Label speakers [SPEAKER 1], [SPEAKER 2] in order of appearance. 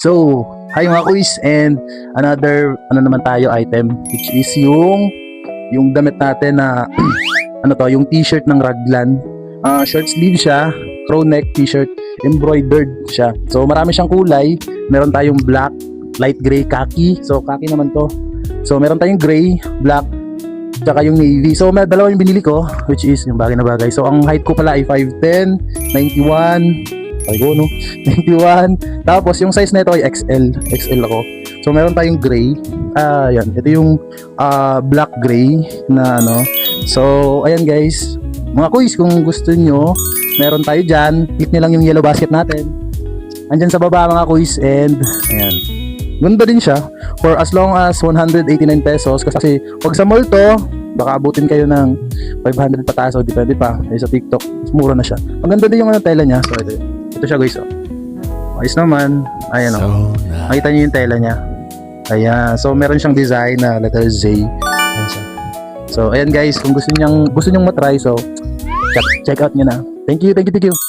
[SPEAKER 1] So, hi mga kuys, and another naman tayo item, which is yung damit natin na yung t-shirt ng Raglan. Short sleeve siya, crow neck t-shirt, embroidered siya. So marami siyang kulay. Meron tayong black, light gray, khaki. So khaki naman to. So meron tayong gray, black, tsaka yung navy. So may dalawa yung binili ko, which is yung bagay na bagay. So ang height ko pala ay 5'10", 91. Ay go no, 91. Tapos yung size nito ay XL ako. So meron tayong gray. Yan, ito yung black gray na So ayan guys, mga kuys, kung gusto nyo, meron tayo dyan. Click nyo lang yung yellow basket natin. Andyan sa baba mga kuys. And ayan, ganda din siya for as long as 189 pesos. Kasi pag sa mall to, baka abutin kayo ng 500 pataas o depende pa. Ay sa TikTok, mura na siya. Maganda din yung tela niya. So ito siya guys. Ayos naman. Ayan makita nyo yung tela niya. Ayan, so meron siyang design na letter Z. Ayan siya. So ayan guys, kung gusto nyong matry, so check out nyo na. Thank you.